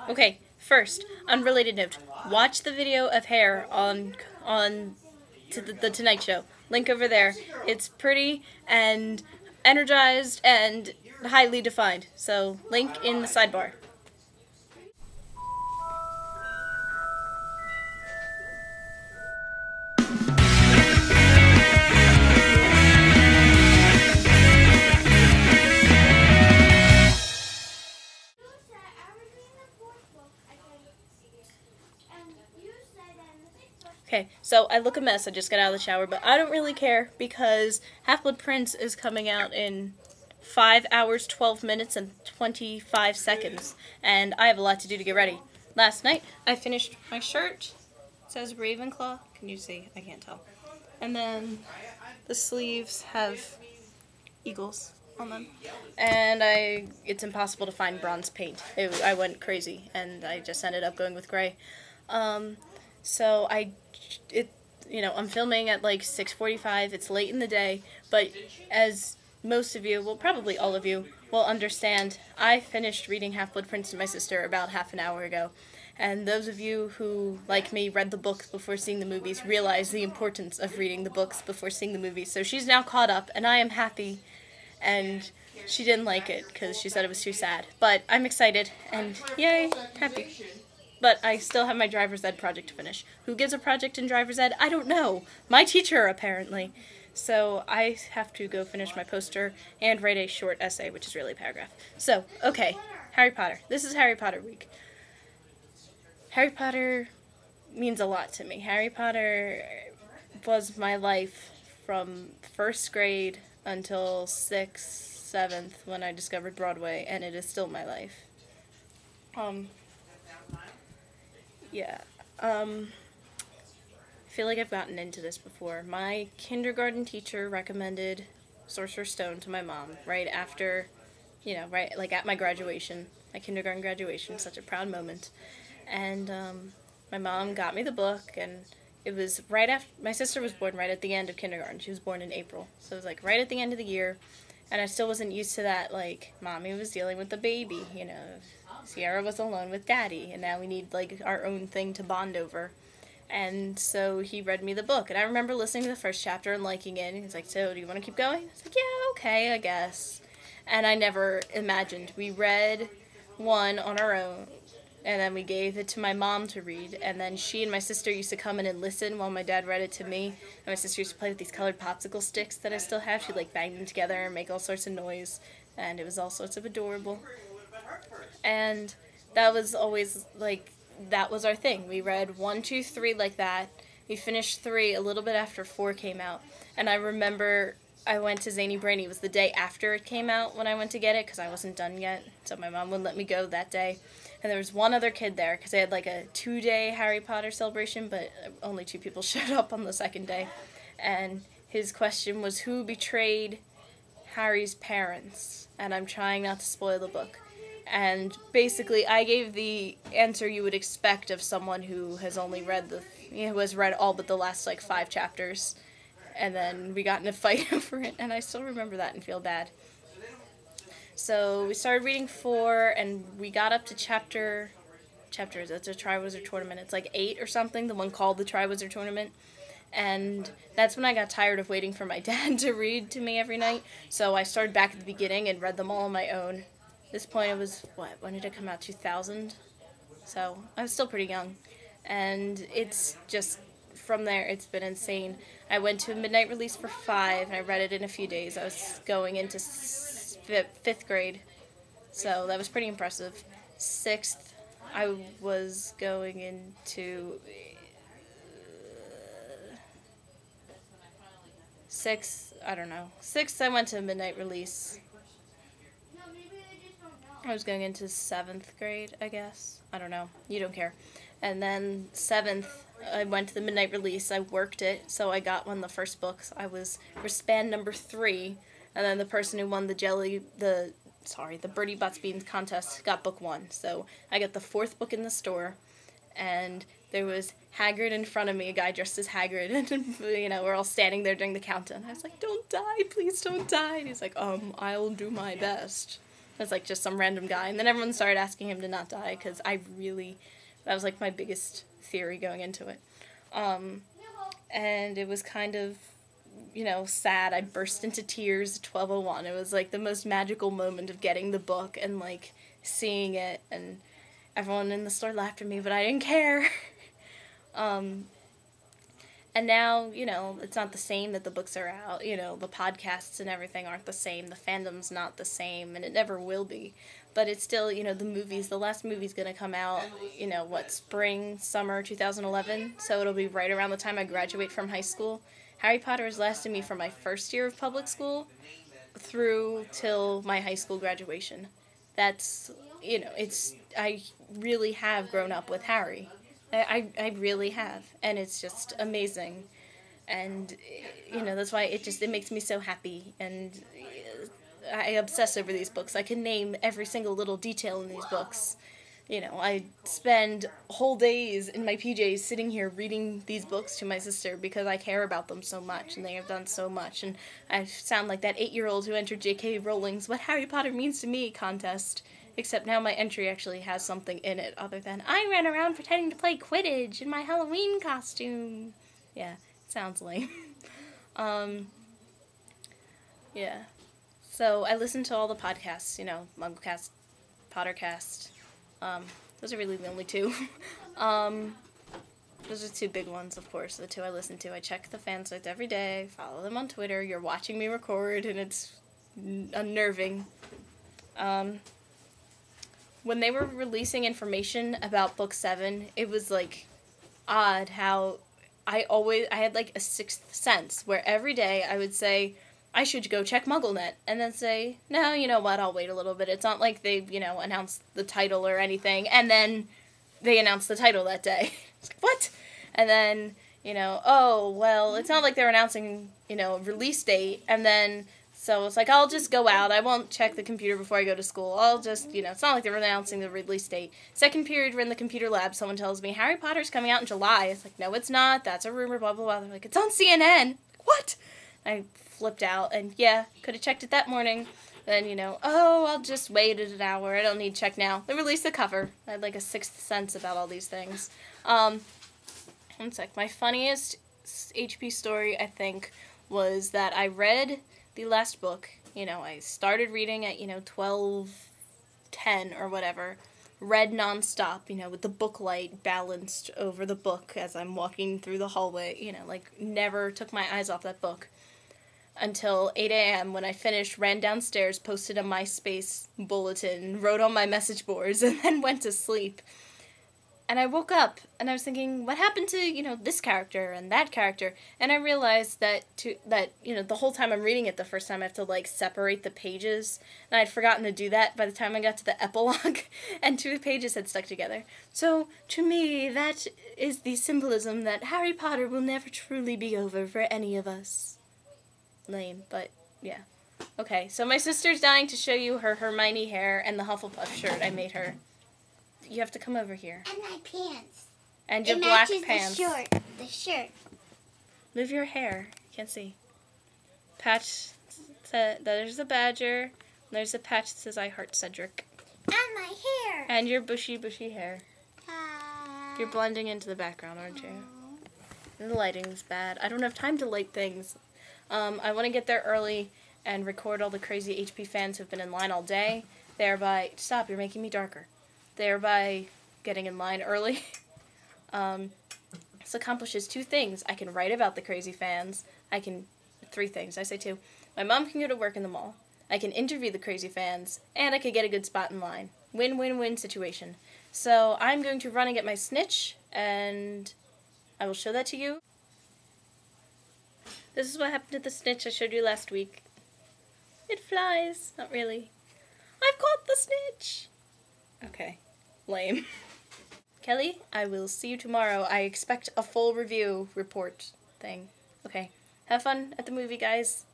Okay, first, unrelated note. Watch the video of hair on the Tonight Show. Link over there. It's pretty and energized and highly defined. So, link in the sidebar. Okay, so I look a mess. I just got out of the shower, but I don't really care because Half-Blood Prince is coming out in 5 hours, 12 minutes, and 25 seconds, and I have a lot to do to get ready. Last night, I finished my shirt. It says Ravenclaw. Can you see? I can't tell. And then the sleeves have eagles on them. And it's impossible to find bronze paint. I went crazy, and I just ended up going with gray. So I'm filming at like 6:45. It's late in the day, but as most of you, well, probably all of you, will understand, I finished reading Half-Blood Prince to my sister about half an hour ago. And those of you who, like me, read the books before seeing the movies realize the importance of reading the books before seeing the movies. So she's now caught up, and I am happy. And she didn't like it because she said it was too sad. But I'm excited, and yay, happy. But I still have my driver's ed project to finish. Who gives a project in driver's ed? I don't know. My teacher, apparently. So I have to go finish my poster and write a short essay, which is really a paragraph. So, okay, Harry Potter. This is Harry Potter week. Harry Potter means a lot to me. Harry Potter was my life from first grade until 6th, 7th when I discovered Broadway, and it is still my life. I feel like I've gotten into this before. My kindergarten teacher recommended Sorcerer's Stone to my mom right after, at my graduation, my kindergarten graduation, such a proud moment. And my mom got me the book, and it was right after, my sister was born right at the end of kindergarten. She was born in April, so it was like right at the end of the year, and I still wasn't used to that, like, mommy was dealing with the baby, Sierra was alone with daddy, and now we need, like, our own thing to bond over. And so he read me the book, and I remember listening to the first chapter and liking it, and he's like, so do you want to keep going? I was like, yeah, okay, I guess. And I never imagined. We read one on our own, and then we gave it to my mom to read, and then she and my sister used to come in and listen while my dad read it to me, and my sister used to play with these colored popsicle sticks that I still have. She'd, like, bang them together and make all sorts of noise, and it was all sorts of adorable. And that was always, like, that was our thing. We read 1, 2, 3 like that. We finished 3 a little bit after 4 came out. And I remember I went to Zany Brainy. It was the day after it came out when I went to get it because I wasn't done yet. So my mom wouldn't let me go that day. And there was one other kid there because they had like a 2-day Harry Potter celebration, but only 2 people showed up on the second day. And his question was, who betrayed Harry's parents? And I'm trying not to spoil the book. And basically, I gave the answer you would expect of someone who has only read who has read all but the last, like, 5 chapters. And then we got in a fight over it, and I still remember that and feel bad. So we started reading 4, and we got up to chapter, it's a Triwizard Tournament. It's like 8 or something, the one called the Triwizard Tournament. And that's when I got tired of waiting for my dad to read to me every night. So I started back at the beginning and read them all on my own. At this point, it was, when did it come out? 2000? So I was still pretty young. And it's just, from there, it's been insane. I went to a midnight release for 5, and I read it in a few days. I was going into 5th grade, so that was pretty impressive. 6th, I was going into 6th, I don't know. 6th, I went to a midnight release. I was going into 7th grade, I guess. I don't know. You don't care. And then 7th, I went to the midnight release. I worked it, so I got one of the first books. I was Span number 3, and then the person who won the Bertie Bott's Beans contest got book 1. So I got the 4th book in the store, and there was Hagrid in front of me, a guy dressed as Hagrid, and, we're all standing there during the countdown. I was like, don't die, please don't die. And he's like, I'll do my best. as like just some random guy. And then everyone started asking him to not die because that was like my biggest theory going into it. And it was kind of, sad. I burst into tears at 12:01. It was like the most magical moment of getting the book and like seeing it, and everyone in the store laughed at me, but I didn't care. And now, it's not the same that the books are out. The podcasts and everything aren't the same. The fandom's not the same, and it never will be. But it's still, the movies. The last movie's going to come out, spring, summer 2011. So it'll be right around the time I graduate from high school. Harry Potter has lasted me from my first year of public school through till my high school graduation. That's, I really have grown up with Harry. I really have, and it's just amazing, and that's why it makes me so happy, and I obsess over these books. I can name every single little detail in these books. I spend whole days in my PJs sitting here reading these books to my sister because I care about them so much, and they have done so much, and I sound like that 8-year-old who entered J.K. Rowling's What Harry Potter Means to Me contest. Except now my entry actually has something in it other than, I ran around pretending to play Quidditch in my Halloween costume. Yeah, it sounds lame. Yeah. So I listen to all the podcasts, Mugcast, Pottercast. Those are really the only two. Those are two big ones, of course, the two I listen to. I check the fan sites every day, follow them on Twitter. You're watching me record, and it's unnerving. When they were releasing information about Book 7, it was, like, odd how I had, like, a sixth sense, where every day I would say, I should go check MuggleNet, and then say, no, you know what, I'll wait a little bit. It's not like they, announced the title or anything, and then they announced the title that day. It's like, what? And then, oh, well, it's not like they're announcing, a release date, and then... So it's like, I'll just go out. I won't check the computer before I go to school. I'll just, it's not like they're announcing the release date. Second period, we're in the computer lab. Someone tells me, Harry Potter's coming out in July. It's like, no, it's not. That's a rumor, blah, blah, blah. They're like, it's on CNN. What? I flipped out, and yeah, could have checked it that morning. Then, I'll just wait an hour. I don't need to check now. They released the cover. I had, like, a sixth sense about all these things. One sec. My funniest HP story, I think, was that I read... the last book, I started reading at, 12:10 or whatever, read nonstop, with the book light balanced over the book as I'm walking through the hallway, never took my eyes off that book until 8 a.m. when I finished, ran downstairs, posted a MySpace bulletin, wrote on my message boards, and then went to sleep. And I woke up, and I was thinking, what happened to, this character and that character? And I realized that, the whole time I'm reading it the first time, I have to, like, separate the pages. And I'd forgotten to do that by the time I got to the epilogue, and 2 pages had stuck together. So, to me, that is the symbolism that Harry Potter will never truly be over for any of us. Lame, but, yeah. Okay, so my sister's dying to show you her Hermione hair and the Hufflepuff shirt I made her. You have to come over here. And my pants. And your black pants. The shirt. Move your hair. Can't see. Patch. There's a badger. There's a patch that says I heart Cedric. And my hair. And your bushy hair. You're blending into the background, aren't you? And the lighting's bad. I don't have time to light things. I want to get there early and record all the crazy HP fans who've been in line all day. Thereby, stop, you're making me darker. Thereby getting in line early. This accomplishes 2 things. I can write about the crazy fans. 3 things, I say 2. My mom can go to work in the mall. I can interview the crazy fans. And I can get a good spot in line. Win-win-win situation. So I'm going to run and get my snitch, and I will show that to you. This is what happened to the snitch I showed you last week. It flies. Not really. I've caught the snitch! Okay. Lame. Kelly, I will see you tomorrow. I expect a full review report thing. Okay. Have fun at the movie, guys.